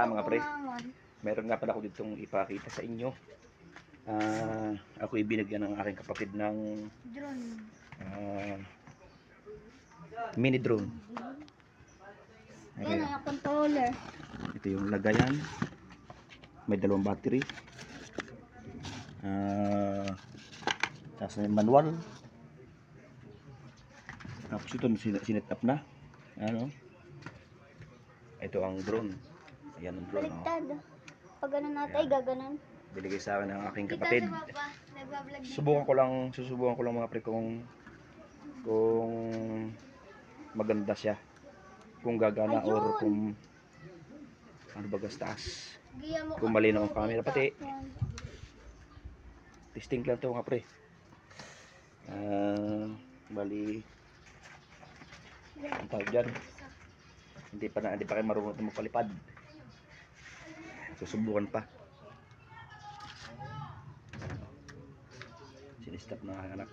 pala mga pre. Meron nga pala ako ditong ipakita sa inyo. Ako ibinigyan ng aking kapatid ng Drone. mini drone. Yan ang controller. Ito yung lagayan. May dalawang battery. Tapos may manual. Tapos ito sinet up na. Ano? Ito ang drone. Ayan ang drone. Baliktad. Pag ano natin, gaganan. Binigay sa akin ng aking kapatid. Nagbablog. Susubukan ko lang mga pre kung maganda siya. Kung gagana or kung ano ba gastaas. Kung malinaw ang camera pati. Testing lang to mga pre. Bali ang tawag dyan. Hindi pa kayo marunong na magpalipad. Susubukan pa. Sinistap ng anak.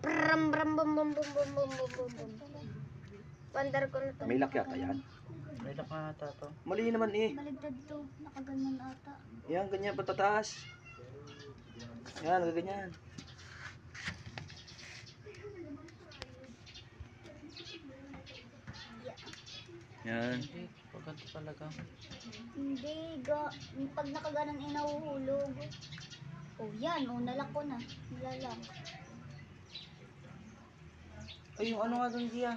Bram bram bum bum bum bum bum bum bum bum. Pandar ko na to. May lock yata yan. May lock na ata to. Mali naman eh. Baligtad to. Nakaganon ata. Yan, ganyan patataas. Yan, ganyan. Yan. Hindi, pagkanto talaga. Hindi. Pag nakaganon ay nahuhulog. Oh yan. Oh nalak ko na. Nilalang. Ay, yung ano nga doon, Gia.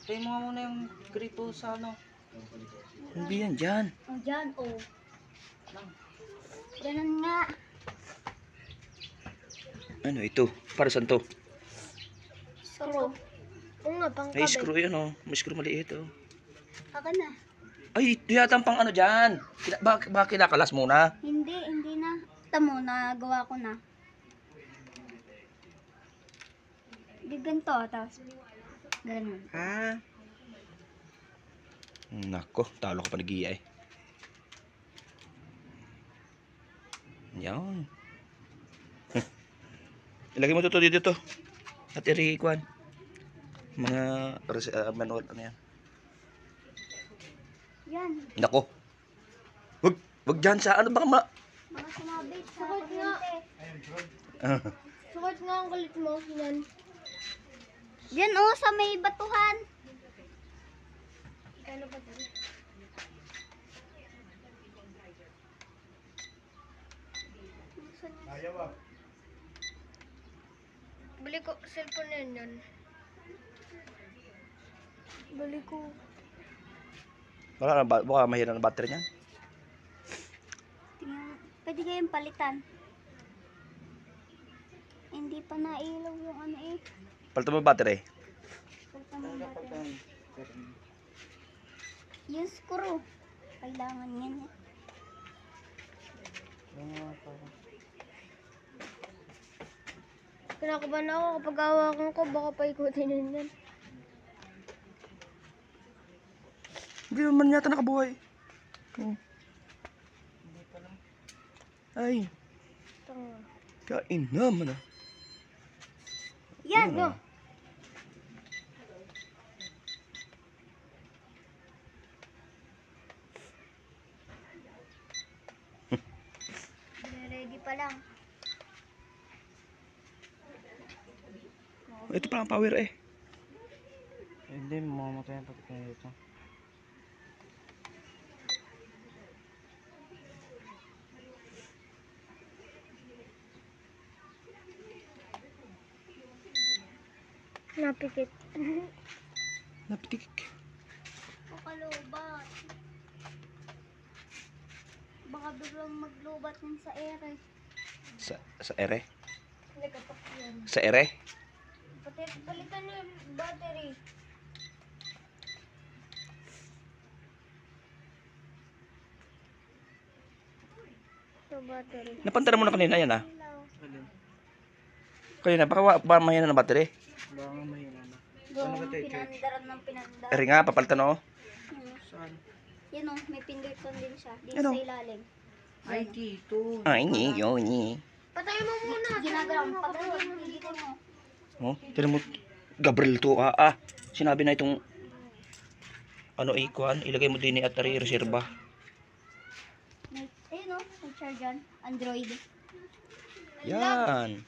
Tayo mo nga muna yung gripo sa ano. Hindi yan dyan. Oh dyan. Oh. Ganun nga. Ano ito? Para saan to? Screw. Oo nga, pang May screw yun oh. May screw maliit oh. Aka na. Ay, ito yata ang pang ano dyan. Baka kinakalas muna. Hindi na. Tamo, nagawa ko na. Di ganito, tapos ganun. Ha? Nako, talo ka pa nag-iya eh. Yan. Ilagay mo ito dito. At i-requan. Mga manual ano yan. Yan. Nako. Wag dyan sa ano baka Mga sumabit sa kuryente. Sukot nga ang kulit mo. Yan. Yan oh, sa may batuhan. Ano ba ito? Ayaw ah. Balik ko, cellphone na yan. Balik ko. baka mahina ng battery niyan. Tingnan, pwede kayong palitan. Hindi pa nailaw yung ano eh. Palitan mo yung battery. Palitan mo natin. Yung screw. Kailangan yan eh. Kinakabahan ako kapag hawakan ko, baka paikutin yan. Hindi naman yata nakabuhay. Ay, Tanga. kain naman ah. Yan no. Ready pa lang. Ito pa ang power eh. Hindi, mamamatay ang pagkakas ito. Napikit. Napitik. O kalubat. Baka biglang maglubat yan sa ere. Sa ere? Nagapak yan. Sa ere? Pati palitan niyo yung battery. Sa battery. Napantara mo na kanina yan ah. Alin? Kanina, baka mahina ng battery. Baka nga mahina na. Doon ba tayo, Church? pinandaran ng pinandaran. Ere nga, papalitan oh. Saan? Yan o, may pindutan din siya. Dito Ano? sa ilalim. Ay, dito. Ay, ni. Patay mo muna. Ginagawa mo. Patay mo. Dito mo. Oh, tinan mo. Gabriel to ah. Sinabi na itong ano ikuan, ilagay mo din at reserba. Ayun o, may charge dyan. Android. Yan.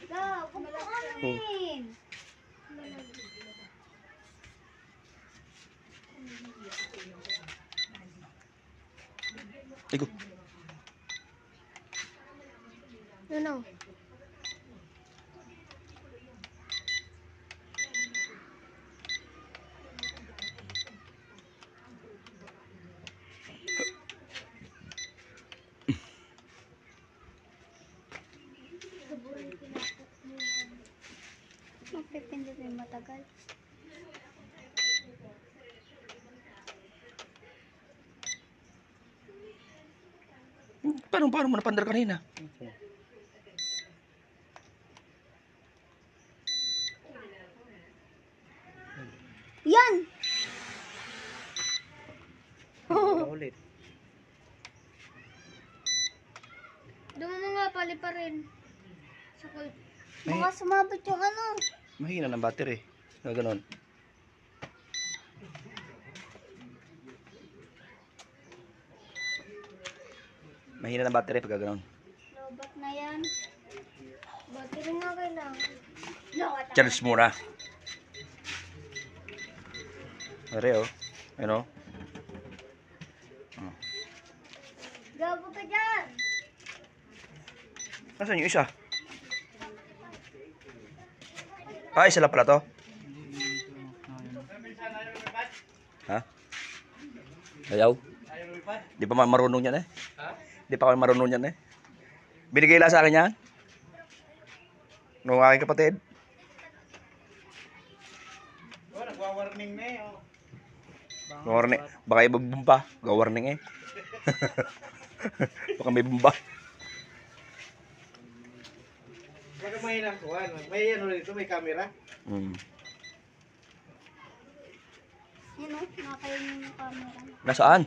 Go, kumain. Tigo. Ano? Mapipindot yung matagal. Paano mo napandar kanina? Yan! Ulit. Doon mo nga pali pa rin. Sakol. May- Baka sumabot yung ano. Mahina ng battery. Ganon. Mahina ng battery pag ganon. Robot na yan. Battery nga kailangan. Charge muna. Are oh. Ano? Oh. Gago ka dyan! Nasaan yung isa? Ah, isa lang pala to. Ha? Ayaw? Di pa marunong yan eh. Di pa ako marunong yan eh. Binigay lang sa akin yan. Nung aking kapatid. Nagwa-warning na eh. Warning. Baka iba bumba. Warning eh. Baka may bumba. Baka may nakuha. May ano dito, may camera. Yun o, nakakain yung camera. Nasaan?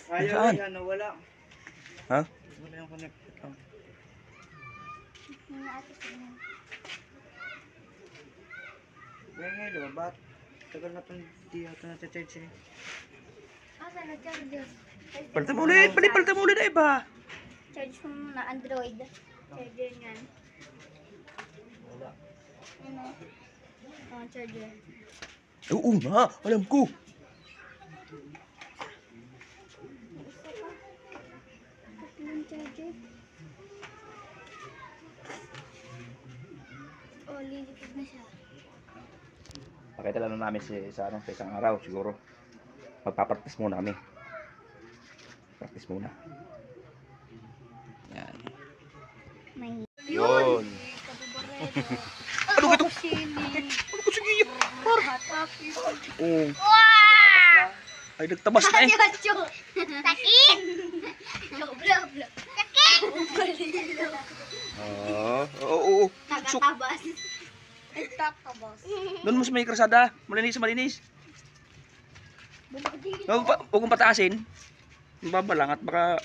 Ayaw Saan? ano, wala. Ha? Wala yung connected lang. Yung naatis mo. Kaya nga, diba? Ba't? Tagal na pang di ata na-charge eh. Asa na charger? Palitan mo ulit. Palitan mo ulit na iba. Charge mo muna, Android. Charger niyan. Wala. Ano? Oh, charger. Oo nga. Alam ko. Isa pa. Tatlong charger. Oh, lilipid na siya. Pakita lang namin sa isang araw siguro. Magpapractice muna kami. Practice muna. Yan. May Yun. ano ito? Sili. Ano ko sige? Hataki. Oo. Ay, nagtabas na eh. Takin! Bla bla. Takin! Oo. Nagatabas. Nagtatabas. Doon mo sa may krasada. Malinis. Huwag kong pataasin. Baba lang at baka...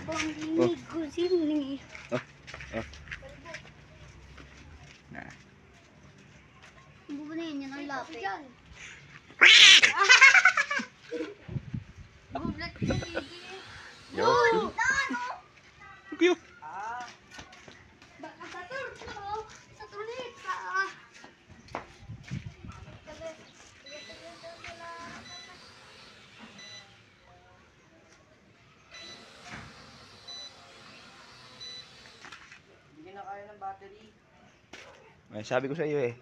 Bongini kusini. Nah. Bubunin yan ang lapit. Bublat ka Yo. Okay. baka sa tulit ka. Hindi na kaya ng battery. Ay, sabi ko sa iyo eh.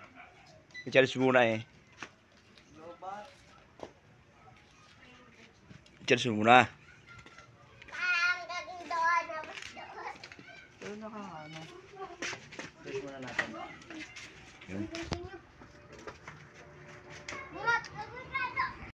I-charge muna eh. Lobat. I-charge muna. Pero ano. Test muna natin. Yun. Murat, nagulado.